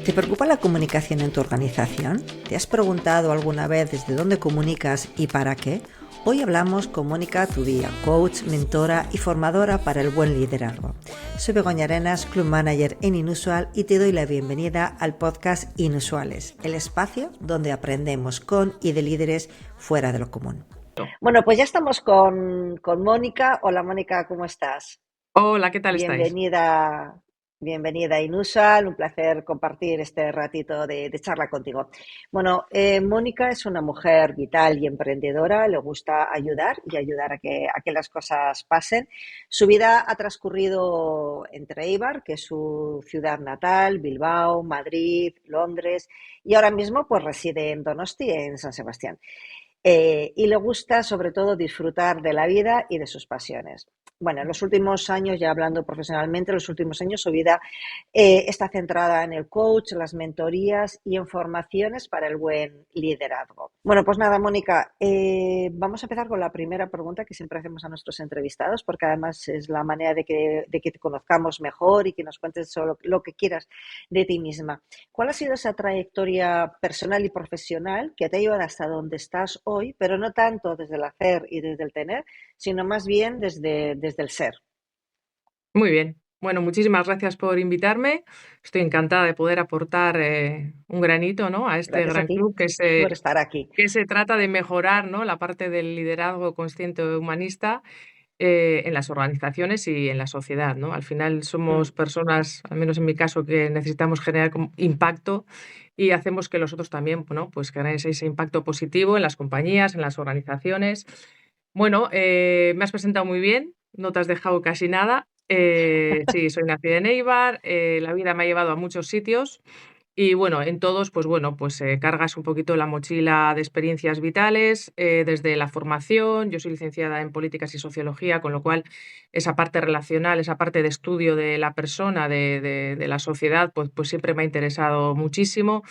¿Te preocupa la comunicación en tu organización? ¿Te has preguntado alguna vez desde dónde comunicas y para qué? Hoy hablamos con Mónica Tubía, coach, mentora y formadora para el buen liderazgo. Soy Begoña Arenas, Club Manager en Inusual, y te doy la bienvenida al podcast Inusuales, el espacio donde aprendemos con y de líderes fuera de lo común. Bueno, pues ya estamos con Mónica. Hola Mónica, ¿cómo estás? Hola, ¿qué tal estáis? Bienvenida a Inusual, un placer compartir este ratito de charla contigo. Bueno, Mónica es una mujer vital y emprendedora, le gusta ayudar y ayudar a que las cosas pasen. Su vida ha transcurrido entre Eibar, que es su ciudad natal, Bilbao, Madrid, Londres, y ahora mismo pues reside en Donosti, en San Sebastián. Y le gusta sobre todo disfrutar de la vida y de sus pasiones. Bueno, en los últimos años, ya hablando profesionalmente, en los últimos años su vida está centrada en el coach, las mentorías y en formaciones para el buen liderazgo. Bueno, pues nada, Mónica, vamos a empezar con la primera pregunta que siempre hacemos a nuestros entrevistados, porque además es la manera de que te conozcamos mejor y que nos cuentes solo lo que quieras de ti misma. ¿Cuál ha sido esa trayectoria personal y profesional que te ha llevado hasta donde estás hoy, pero no tanto desde el hacer y desde el tener, sino más bien desde el ser? Muy bien. Bueno, muchísimas gracias por invitarme. Estoy encantada de poder aportar un granito, ¿no?, a este Gracias a gran ti club que por se, estar aquí. que se trata de mejorar, ¿no?, la parte del liderazgo consciente humanista en las organizaciones y en la sociedad, ¿no? Al final somos Mm. personas, al menos en mi caso, que necesitamos generar impacto y hacemos que los otros también, ¿no?, pues generen ese impacto positivo en las compañías, en las organizaciones. Bueno, me has presentado muy bien, no te has dejado casi nada. Sí, soy nacida en Eibar, la vida me ha llevado a muchos sitios y bueno, en todos, pues bueno, pues cargas un poquito la mochila de experiencias vitales, desde la formación. Yo soy licenciada en políticas y sociología, con lo cual esa parte relacional, esa parte de estudio de la persona, de la sociedad, pues siempre me ha interesado muchísimo.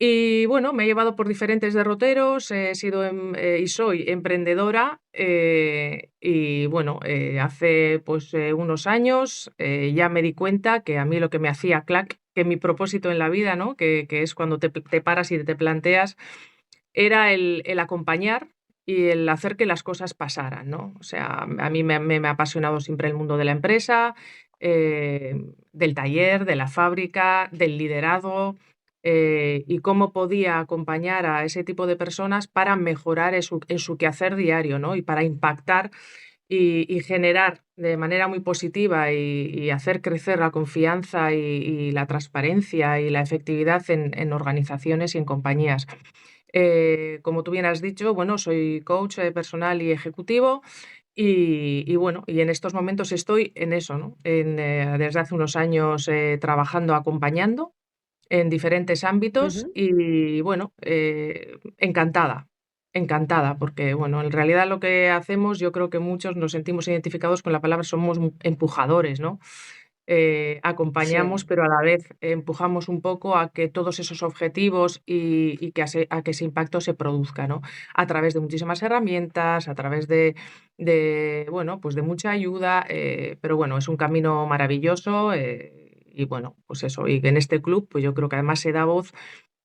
Y bueno, me he llevado por diferentes derroteros, he sido y soy emprendedora, y bueno, hace pues unos años ya me di cuenta que a mí lo que me hacía clac, que mi propósito en la vida, ¿no?, que es cuando te paras y te planteas, era el acompañar y el hacer que las cosas pasaran, ¿no? O sea, a mí me ha apasionado siempre el mundo de la empresa, eh, del taller, de la fábrica, del liderazgo, y cómo podía acompañar a ese tipo de personas para mejorar en su quehacer diario, ¿no? Y para impactar y generar de manera muy positiva y hacer crecer la confianza y la transparencia y la efectividad en organizaciones y en compañías. Como tú bien has dicho, bueno, soy coach personal y ejecutivo y bueno, y en estos momentos estoy en eso, ¿no? Desde hace unos años trabajando, acompañando en diferentes ámbitos Ujú. y bueno, encantada, encantada, porque bueno, en realidad lo que hacemos, yo creo que muchos nos sentimos identificados con la palabra, somos empujadores, ¿no? Acompañamos, Sí, pero a la vez empujamos un poco a que todos esos objetivos y a que ese impacto se produzca, ¿no? A través de muchísimas herramientas, a través bueno, pues de mucha ayuda, pero bueno, es un camino maravilloso, y bueno, pues eso, y en este club, pues yo creo que además se da voz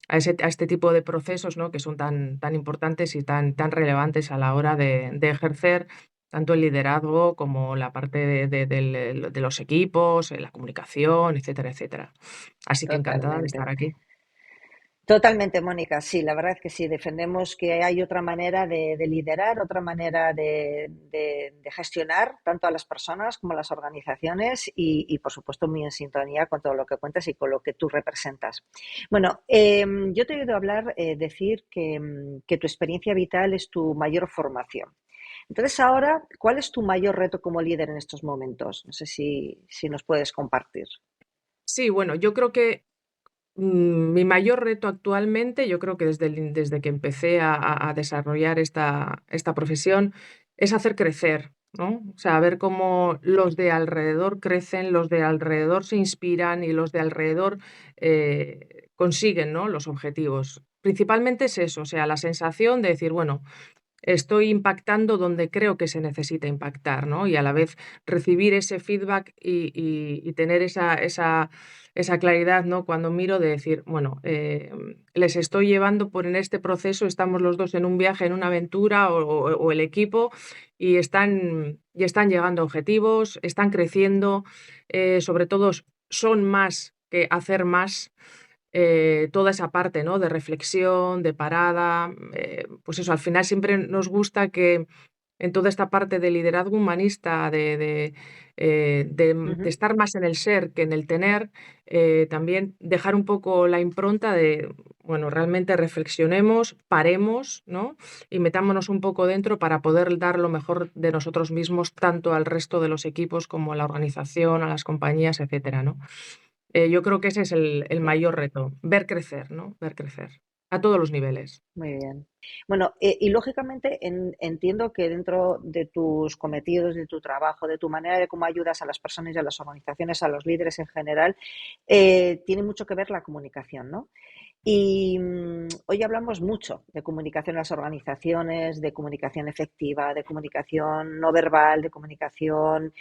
a este tipo de procesos, ¿no?, que son tan importantes y tan relevantes a la hora de ejercer tanto el liderazgo como la parte de los equipos, la comunicación, etcétera, etcétera. Así que encantada de estar totalmente. aquí. Totalmente, Mónica. Sí, la verdad es que sí, defendemos que hay otra manera de liderar, otra manera de gestionar tanto a las personas como a las organizaciones y, por supuesto, muy en sintonía con todo lo que cuentas y con lo que tú representas. Bueno, yo te he oído hablar, decir que tu experiencia vital es tu mayor formación. Entonces, ahora, ¿cuál es tu mayor reto como líder en estos momentos? No sé si nos puedes compartir. Sí, bueno, yo creo que mi mayor reto actualmente, yo creo que desde que empecé a desarrollar esta profesión, es hacer crecer, ¿no? O sea, ver cómo los de alrededor crecen, los de alrededor se inspiran y los de alrededor consiguen, ¿no?, los objetivos. Principalmente es eso, o sea, la sensación de decir, bueno, estoy impactando donde creo que se necesita impactar, ¿no? Y a la vez recibir ese feedback y tener esa claridad, ¿no? Cuando miro de decir, bueno, les estoy llevando por en este proceso, estamos los dos en un viaje, en una aventura o el equipo y están llegando a objetivos, están creciendo, sobre todo son más que hacer más, toda esa parte, ¿no? De reflexión, de parada, pues eso, al final siempre nos gusta que en toda esta parte de liderazgo humanista, de Ujú. estar más en el ser que en el tener, también dejar un poco la impronta de, bueno, realmente reflexionemos, paremos, ¿no? Y metámonos un poco dentro para poder dar lo mejor de nosotros mismos, tanto al resto de los equipos como a la organización, a las compañías, etcétera, ¿no? Yo creo que ese es el Sí. mayor reto, ver crecer, ¿no? Ver crecer a todos los niveles. Muy bien. Bueno, y lógicamente entiendo que dentro de tus cometidos, de tu trabajo, de tu manera de cómo ayudas a las personas y a las organizaciones, a los líderes en general, tiene mucho que ver la comunicación, ¿no? Y hoy hablamos mucho de comunicación en las organizaciones, de comunicación efectiva, de comunicación no verbal, de comunicación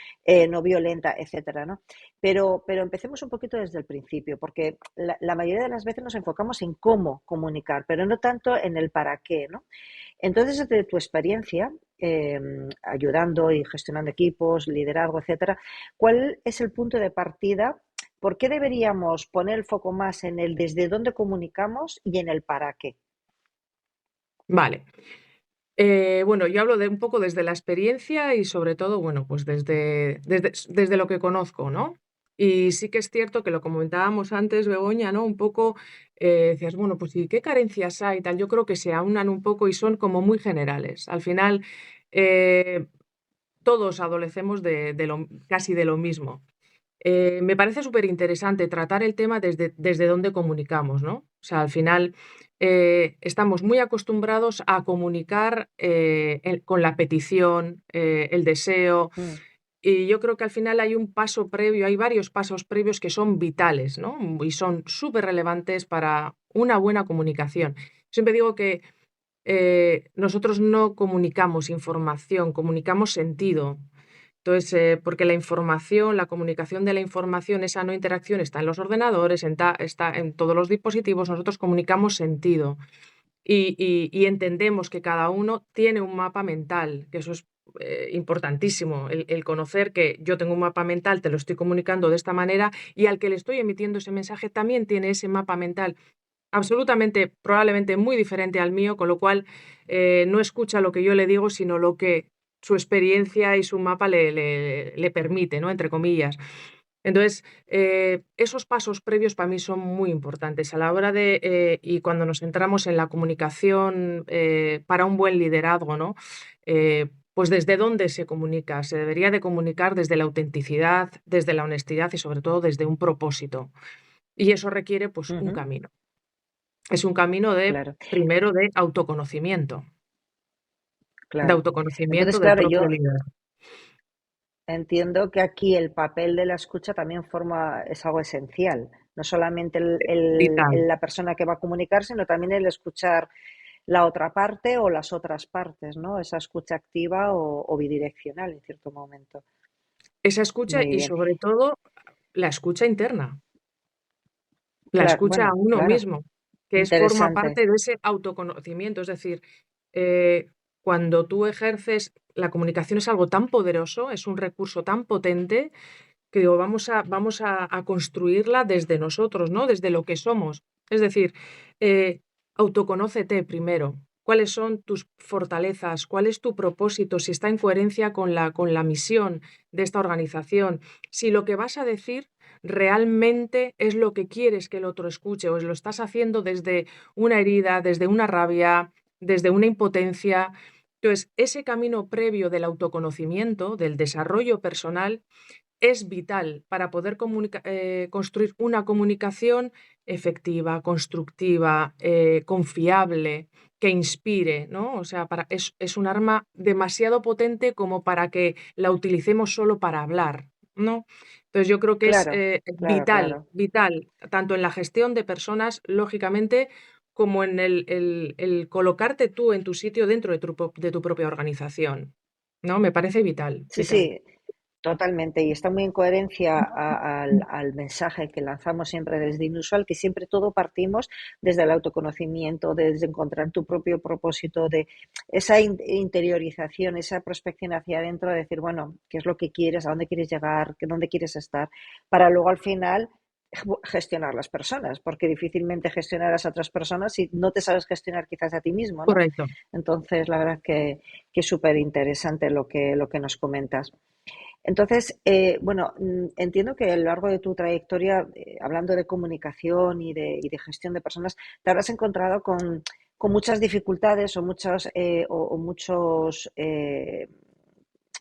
no violenta, etcétera, ¿no? Pero empecemos un poquito desde el principio, porque la mayoría de las veces nos enfocamos en cómo comunicar, pero no tanto en el para qué, ¿no? Entonces, desde tu experiencia, ayudando y gestionando equipos, liderazgo, etcétera, ¿cuál es el punto de partida? ¿Por qué deberíamos poner el foco más en el desde dónde comunicamos y en el para qué? Vale. Bueno, yo hablo de un poco desde la experiencia y sobre todo, bueno, pues desde lo que conozco, ¿no? Y sí que es cierto que lo comentábamos antes, Begoña, ¿no? Un poco, decías, bueno, pues ¿y qué carencias hay? Tal, yo creo que se aunan un poco y son como muy generales. Al final, eh, todos adolecemos casi de lo mismo. Me parece súper interesante tratar el tema desde dónde comunicamos, ¿no? O sea, al final estamos muy acostumbrados a comunicar con la petición, el deseo, Mm, y yo creo que al final hay un paso previo, hay varios pasos previos que son vitales, ¿no? Y son súper relevantes para una buena comunicación. Siempre digo que nosotros no comunicamos información, comunicamos sentido. Entonces, porque la información, la comunicación de la información, esa no interacción está en los ordenadores, está en todos los dispositivos, nosotros comunicamos sentido y entendemos que cada uno tiene un mapa mental, que eso es importantísimo, el conocer que yo tengo un mapa mental, te lo estoy comunicando de esta manera y al que le estoy emitiendo ese mensaje también tiene ese mapa mental absolutamente, probablemente muy diferente al mío, con lo cual no escucha lo que yo le digo, sino lo que su experiencia y su mapa le permite, ¿no? Entre comillas. Entonces, esos pasos previos para mí son muy importantes a la hora y cuando nos centramos en la comunicación para un buen liderazgo, ¿no? Pues desde dónde se comunica. Se debería de comunicar desde la autenticidad, desde la honestidad y sobre todo desde un propósito. Y eso requiere pues un ujú, camino. Es un camino claro, primero de claro. autoconocimiento Entonces, del claro, propio yo líder. entiendo que aquí el papel de la escucha también es algo esencial. No solamente Vital. la persona que va a comunicar, sino también el escuchar la otra parte o las otras partes, ¿no? Esa escucha activa o bidireccional en cierto momento. Esa escucha Muy y bien. sobre todo la escucha interna, la Claro, escucha a bueno, uno claro. mismo, forma Interesante. parte de ese autoconocimiento. Es decir, eh, cuando tú ejerces, la comunicación es algo tan poderoso, es un recurso tan potente que digo, vamos a construirla desde nosotros, ¿no? Desde lo que somos. Es decir, autoconócete primero. ¿Cuáles son tus fortalezas? ¿Cuál es tu propósito? Si está en coherencia con la misión de esta organización. Si lo que vas a decir realmente es lo que quieres que el otro escuche o lo estás haciendo desde una herida, desde una rabia, desde una impotencia. Entonces, ese camino previo del autoconocimiento, del desarrollo personal, es vital para poder construir una comunicación efectiva, constructiva, confiable, que inspire, ¿no? O sea, es un arma demasiado potente como para que la utilicemos solo para hablar, ¿no? Entonces yo creo que es Claro, claro, vital, claro. vital, tanto en la gestión de personas, lógicamente, como en el colocarte tú en tu sitio dentro de tu propia organización, ¿no? Me parece vital, Sí, vital. sí, totalmente. Y está muy en coherencia al mensaje que lanzamos siempre desde Inusual, que siempre todo partimos desde el autoconocimiento, desde encontrar tu propio propósito, de esa interiorización, esa prospección hacia adentro, de decir, bueno, qué es lo que quieres, a dónde quieres llegar, dónde quieres estar, para luego al final gestionar las personas, porque difícilmente gestionarás a otras personas si no te sabes gestionar quizás a ti mismo, ¿no? Correcto. Entonces, la verdad que es súper interesante lo que nos comentas. Entonces, bueno, entiendo que a lo largo de tu trayectoria, hablando de comunicación y de gestión de personas, te habrás encontrado con muchas dificultades o muchos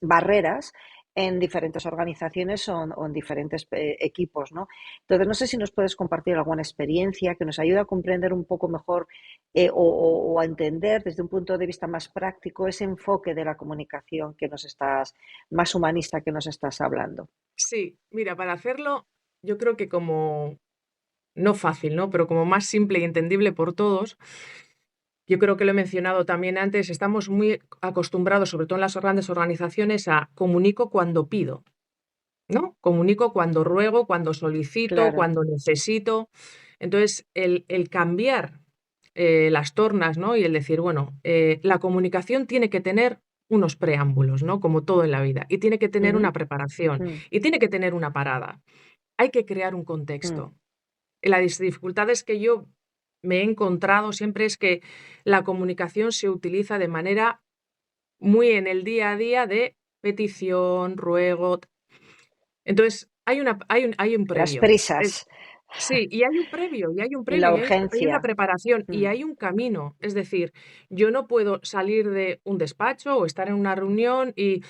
barreras en diferentes organizaciones o en diferentes equipos, ¿no? Entonces, no sé si nos puedes compartir alguna experiencia que nos ayude a comprender un poco mejor o a entender desde un punto de vista más práctico ese enfoque de la comunicación más humanista que nos estás hablando. Sí, mira, para hacerlo, yo creo que como, no fácil, ¿no? Pero como más simple y entendible por todos, yo creo que lo he mencionado también antes, estamos muy acostumbrados, sobre todo en las grandes organizaciones, a comunico cuando pido, ¿no? Comunico cuando ruego, cuando solicito, Claro. cuando necesito. Entonces, el cambiar las tornas, ¿no? Y el decir, bueno, la comunicación tiene que tener unos preámbulos, ¿no? Como todo en la vida, y tiene que tener una Ujú, preparación, mm, y tiene que tener una parada. Hay que crear un mm, contexto. Las dificultades que yo me he encontrado siempre es que la comunicación se utiliza de manera muy en el día a día de petición, ruego. Entonces, hay un las previo. prisas Sí, y hay un previo, y hay un y previo, la y hay una urgencia. preparación, y Mm, hay un camino. Es decir, yo no puedo salir de un despacho o estar en una reunión y,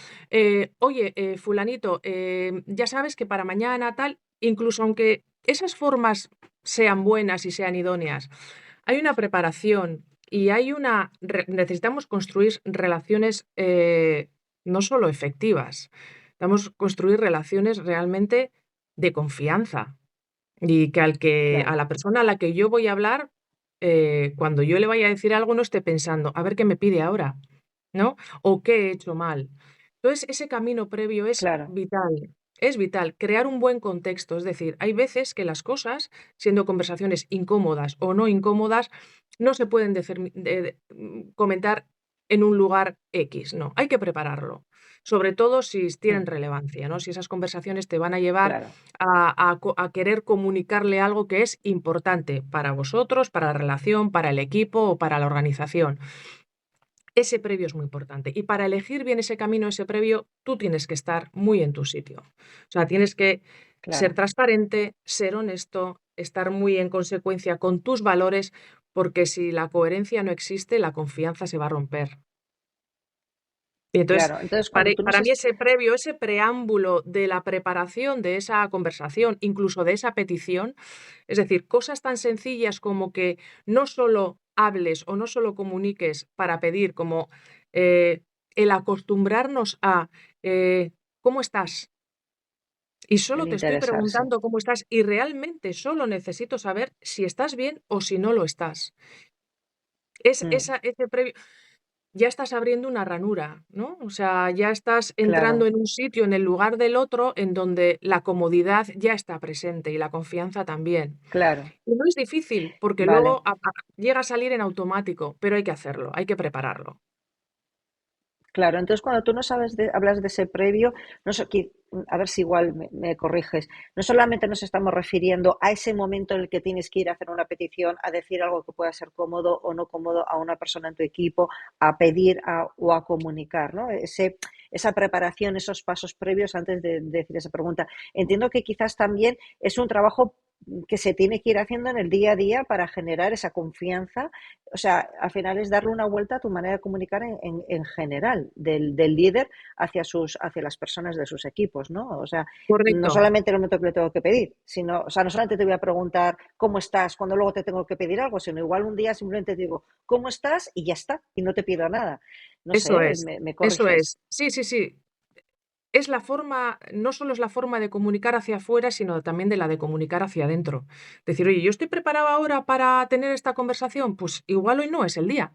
oye, fulanito, ya sabes que para mañana tal, incluso aunque esas formas sean buenas y sean idóneas, hay una preparación y necesitamos construir relaciones no solo efectivas, necesitamos construir relaciones realmente de confianza. Y que a claro. la persona a la que yo voy a hablar, cuando yo le vaya a decir algo, no esté pensando: "A ver qué me pide ahora", ¿no? O qué he hecho mal. Entonces, ese camino previo Claro. es vital, crear un buen contexto. Es decir, hay veces que las cosas, siendo conversaciones incómodas o no incómodas, no se pueden comentar en un lugar X, no, hay que prepararlo, sobre todo si tienen Mm, relevancia, ¿no? Si esas conversaciones te van a llevar claro. a querer comunicarle algo que es importante para vosotros, para la relación, para el equipo o para la organización. Ese previo es muy importante. Y para elegir bien ese camino, ese previo, tú tienes que estar muy en tu sitio. O sea, tienes que ser Claro. transparente, ser honesto, estar muy en consecuencia con tus valores, porque si la coherencia no existe, la confianza se va a romper. Y entonces, Claro. Entonces, cuando tú nos para mí ese previo, ese preámbulo de la preparación de esa conversación, incluso de esa petición, es decir, cosas tan sencillas como que no solo hables o no solo comuniques para pedir, como eh, el acostumbrarnos a ¿cómo estás? Y el solo te estoy interesarse. preguntando cómo estás y realmente solo necesito saber si estás bien o si no lo estás. Mm, Ese previo. Ya estás abriendo una ranura, ¿no? O sea, ya estás entrando claro, en un sitio, en el lugar del otro, en donde la comodidad ya está presente y la confianza también. claro. Y no es difícil, porque Vale. luego llega a salir en automático, pero hay que hacerlo, hay que prepararlo. Claro, entonces cuando tú no sabes hablas de ese previo, no sé, a ver si igual me corriges, no solamente nos estamos refiriendo a ese momento en el que tienes que ir a hacer una petición, a decir algo que pueda ser cómodo o no cómodo a una persona en tu equipo, a pedir o a comunicar, ¿no? Esa preparación, esos pasos previos antes de decir esa pregunta. Entiendo que quizás también es un trabajo que se tiene que ir haciendo en el día a día para generar esa confianza. O sea, al final es darle una vuelta a tu manera de comunicar en general, del líder hacia las personas de sus equipos, ¿no? O sea, no Correcto. solamente en el momento que le tengo que pedir, sino, o sea, no solamente te voy a preguntar cómo estás cuando luego te tengo que pedir algo, sino igual un día simplemente te digo, ¿cómo estás? Y ya está, y no te pido nada. No Eso sé, es, me eso corriges. es. Sí, sí, sí. es la forma, no solo es la forma de comunicar hacia afuera, sino también de la de comunicar hacia adentro. Decir: "Oye, ¿yo estoy preparado ahora para tener esta conversación?". Pues igual hoy no es el día.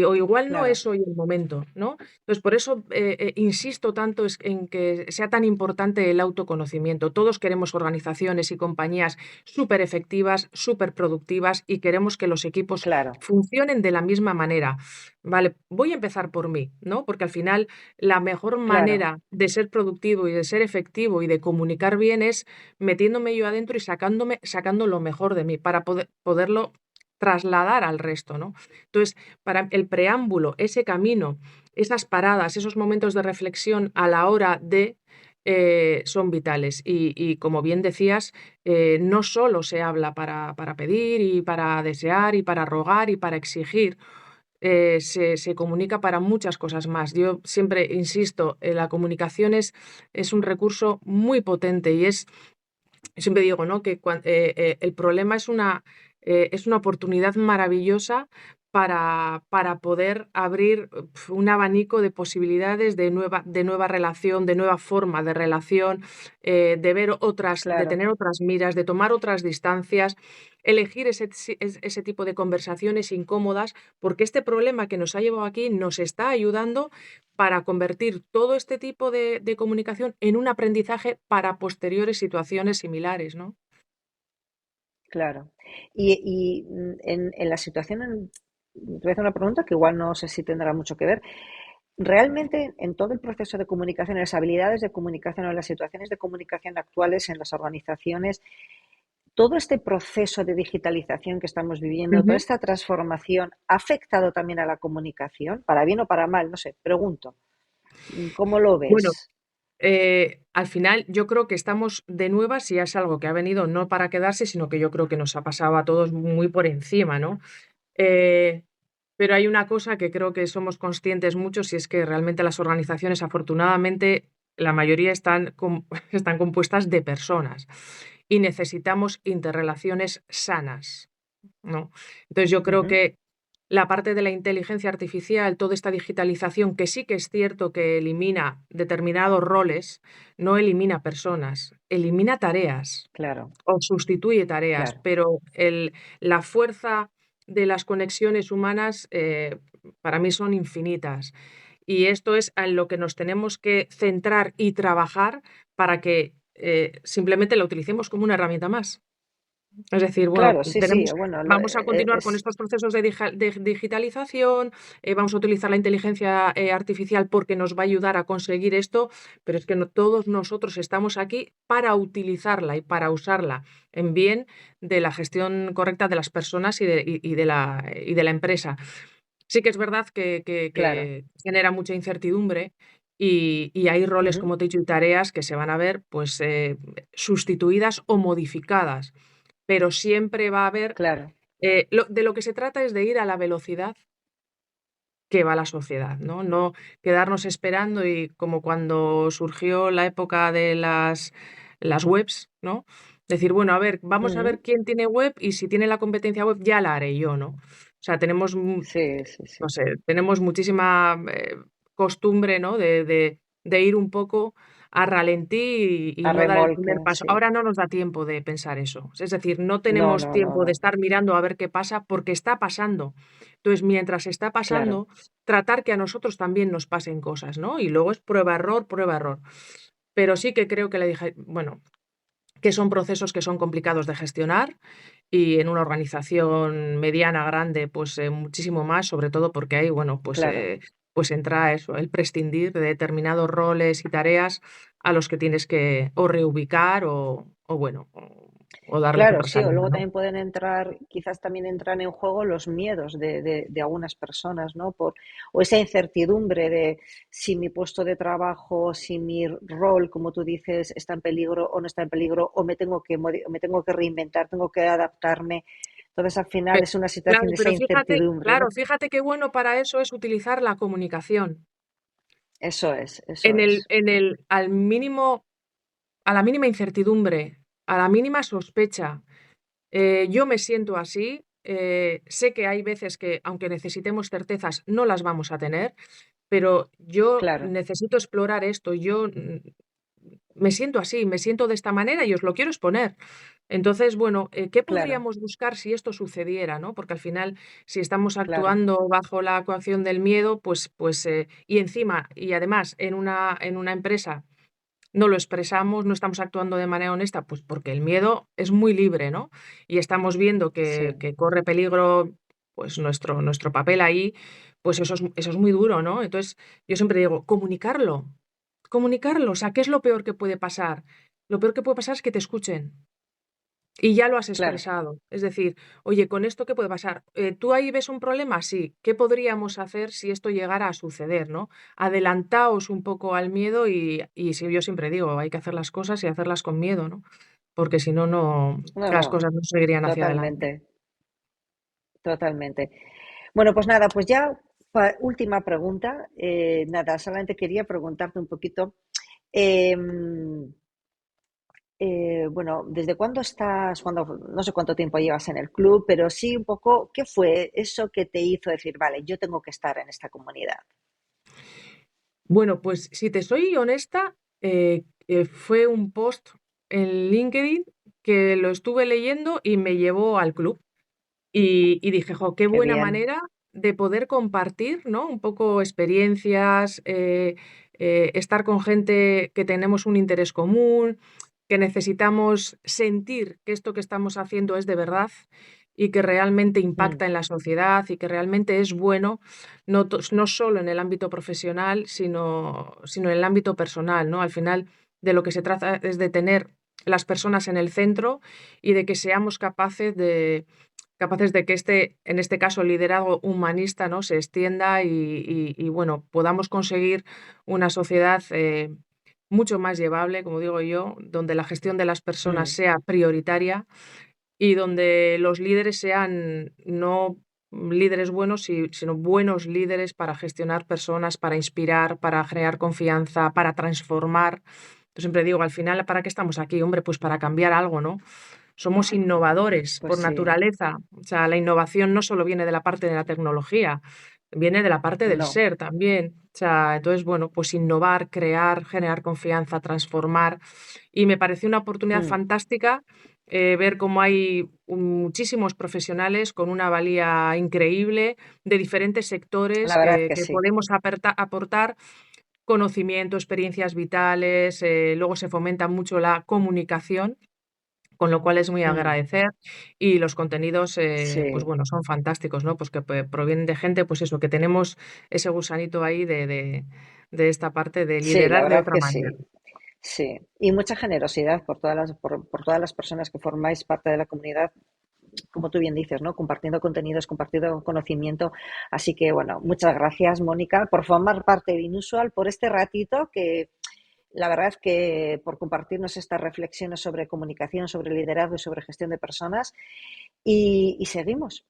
O igual no Claro, es hoy el momento, ¿no? Entonces, por eso, insisto tanto en que sea tan importante el autoconocimiento. Todos queremos organizaciones y compañías superefectivas, superproductivas y queremos que los equipos claro, funcionen de la misma manera. Vale, voy a empezar por mí, ¿no? Porque al final la mejor claro, manera de ser productivo y de ser efectivo y de comunicar bien es metiéndome yo adentro y sacando lo mejor de mí para poderlo trasladar al resto, ¿no? Entonces, para el preámbulo, ese camino, esas paradas, esos momentos de reflexión a la hora de son vitales. Y como bien decías, no solo se habla para pedir y para desear y para rogar y para exigir, se comunica para muchas cosas más. Yo siempre insisto, la comunicación es un recurso muy potente y siempre digo, ¿no? Que el problema es una oportunidad maravillosa para poder abrir un abanico de posibilidades de nueva relación, de nueva forma de relación, de ver otras, de claro. tener otras miras, de tomar otras distancias, elegir ese tipo de conversaciones incómodas, porque este problema que nos ha llevado aquí nos está ayudando para convertir todo este tipo de comunicación en un aprendizaje para posteriores situaciones similares, ¿no? Claro. En la situación, te voy a hacer una pregunta que igual no sé si tendrá mucho que ver. Realmente, en todo el proceso de comunicación, en las habilidades de comunicación o en las situaciones de comunicación actuales en las organizaciones, todo este proceso de digitalización que estamos viviendo, toda Ujú. esta transformación, ¿ha afectado también a la comunicación? Para bien o para mal, no sé, pregunto. ¿Cómo lo Bueno, ves? al final yo creo que estamos de nuevas y es algo que ha venido no para quedarse, sino que yo creo que nos ha pasado a todos muy por encima, ¿no? Eh, pero hay una cosa que creo que somos conscientes muchos y es que realmente las organizaciones, afortunadamente, la mayoría están compuestas de personas y necesitamos interrelaciones sanas, ¿no? Entonces yo creo Ujú, que la parte de la inteligencia artificial, toda esta digitalización, que sí que es cierto que elimina determinados roles, no elimina personas, elimina tareas claro, o sustituye tareas, claro, pero la fuerza de las conexiones humanas para mí son infinitas. Y esto es en lo que nos tenemos que centrar y trabajar para que simplemente la utilicemos como una herramienta más. Es decir, bueno, claro, sí, sí, bueno, vamos a continuar con es, estos procesos de digitalización, vamos a utilizar la inteligencia artificial porque nos va a ayudar a conseguir esto, pero es que todos nosotros estamos aquí para utilizarla y para usarla en bien de la gestión correcta de las personas y de la empresa. Sí que es verdad claro, que genera mucha incertidumbre y hay roles, ujú, como te he dicho, y tareas que se van a ver pues, sustituidas o modificadas, pero siempre va a haber, claro, de lo que se trata es de ir a la velocidad que va la sociedad, ¿no? No quedarnos esperando y como cuando surgió la época de las webs, ¿no? Decir, bueno, a ver, vamos a ver ujú, quién tiene web y si tiene la competencia web ya la haré yo, ¿no? O sea, tenemos, sí, sí, no sí, sé, tenemos muchísima costumbre, ¿no? De ir un poco a ralentí y a no dar el remolque, primer paso. sí, Ahora no nos da tiempo de pensar eso. Es decir, no no, tenemos no, no, tiempo de no, estar mirando a ver qué pasa porque está pasando. Entonces, mientras está claro, pasando, tratar que a nosotros también nos pasen cosas, ¿no? Y luego es prueba error, prueba error. Pero sí que creo que le dije, bueno, que son procesos que son complicados de gestionar y en una organización mediana, grande, pues, muchísimo más, sobre todo porque hay, bueno, claro. pues entra eso, el prescindir de determinados roles y tareas a los que tienes que o reubicar o bueno, o darles Claro, otra sí, o salida, luego ¿no? también pueden entrar, quizás también entran en juego los miedos de algunas personas, ¿no? O esa incertidumbre de si mi puesto de trabajo, si mi rol, como tú dices, está en peligro o no está en peligro, o o me tengo que reinventar, tengo que adaptarme. Entonces, al Pe final es una situación claro, de esa pero fíjate incertidumbre, claro, ¿no? fíjate qué bueno para eso es utilizar la comunicación. Eso es, eso Al mínimo a la mínima incertidumbre, a la mínima sospecha, yo me siento así, sé que hay veces que, aunque necesitemos certezas, no las vamos a tener, pero yo claro, necesito explorar esto, yo me siento así, me siento de esta manera y os lo quiero exponer. Entonces, bueno, ¿qué claro, podríamos buscar si esto sucediera, no? Porque al final, si estamos claro. actuando bajo la coacción del miedo, y encima, y además en una empresa no lo expresamos, no estamos actuando de manera honesta, pues porque el miedo es muy libre, ¿no? Y estamos viendo Sí, que corre peligro, pues nuestro papel ahí, pues eso es muy duro, ¿no? Entonces, yo siempre digo, comunicarlo, comunicarlo, o sea, ¿qué es lo peor que puede pasar? Lo peor que puede pasar es que te escuchen. Y ya lo has claro. expresado. Es decir, oye, ¿con esto qué puede pasar? ¿Tú ahí ves un problema? Sí. ¿Qué podríamos hacer si esto llegara a suceder, no? Adelantaos un poco al miedo y si yo siempre digo, hay que hacer las cosas y hacerlas con miedo, ¿no? Porque si no, No, las no, cosas no seguirían hacia adelante. totalmente, totalmente. Bueno, pues nada, pues ya última pregunta. Nada, solamente quería preguntarte un poquito. em, bueno, ¿desde cuándo estás, no sé cuánto tiempo llevas en el club, pero sí un poco, ¿qué fue eso que te hizo decir, vale, yo tengo que estar en esta comunidad? Bueno, pues si te soy honesta, fue un post en LinkedIn que lo estuve leyendo y me llevó al club. Y dije: "Jo, qué Qué buena bien. manera de poder compartir, ¿no?, un poco experiencias, estar con gente que tenemos un interés común, que necesitamos sentir que esto que estamos haciendo es de verdad y que realmente Mm, impacta en la sociedad y que realmente es bueno, no solo en el ámbito profesional, sino en el ámbito personal", ¿no? Al final, de lo que se trata es de tener las personas en el centro y de que seamos capaces de que en este caso, liderazgo humanista, ¿no?, se extienda bueno, podamos conseguir una sociedad, mucho más llevable, como digo yo, donde la gestión de las personas mm. sea prioritaria y donde los líderes sean no líderes buenos, sino buenos líderes para gestionar personas, para inspirar, para generar confianza, para transformar. Yo siempre digo, al final, ¿para qué estamos aquí? Hombre, pues para cambiar algo, ¿no? Somos innovadores Pues por sí, naturaleza. O sea, la innovación no solo viene de la parte de la tecnología, viene de la parte del no. ser también. O sea, entonces, bueno, pues innovar, crear, generar confianza, transformar. Y me pareció una oportunidad Mm. fantástica, ver cómo hay muchísimos profesionales con una valía increíble de diferentes sectores La verdad que que sí. podemos aportar conocimiento, experiencias vitales, luego se fomenta mucho la comunicación, con lo cual es muy Mm, agradecer y los contenidos, pues sí, bueno, son fantásticos, ¿no? Pues que provienen de gente, pues eso, que tenemos ese gusanito ahí de esta parte de sí, la liderar de verdad otra que manera. sí. Sí, y mucha generosidad por todas las personas que formáis parte de la comunidad, como tú bien dices, ¿no? Compartiendo contenidos, compartiendo conocimiento. Así que, bueno, muchas gracias, Mónica, por formar parte de Inusual, por este ratito que la verdad es que por compartirnos estas reflexiones sobre comunicación, sobre liderazgo y sobre gestión de personas. Y seguimos,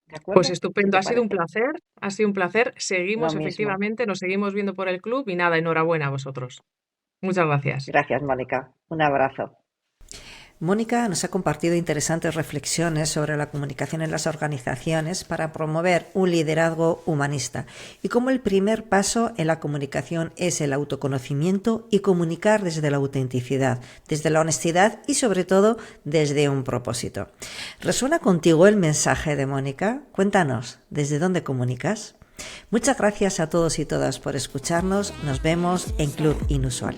¿de Pues acuerdo? Si estupendo, te parece. ha sido un placer. Lo Seguimos mismo. efectivamente, nos seguimos viendo por el club y nada, enhorabuena a vosotros. Muchas gracias. Gracias, Mónica. Un abrazo. Mónica nos ha compartido interesantes reflexiones sobre la comunicación en las organizaciones para promover un liderazgo humanista y cómo el primer paso en la comunicación es el autoconocimiento y comunicar desde la autenticidad, desde la honestidad y sobre todo desde un propósito. ¿Resuena contigo el mensaje de Mónica? Cuéntanos, ¿desde dónde comunicas? Muchas gracias a todos y todas por escucharnos. Nos vemos en Club Inusual.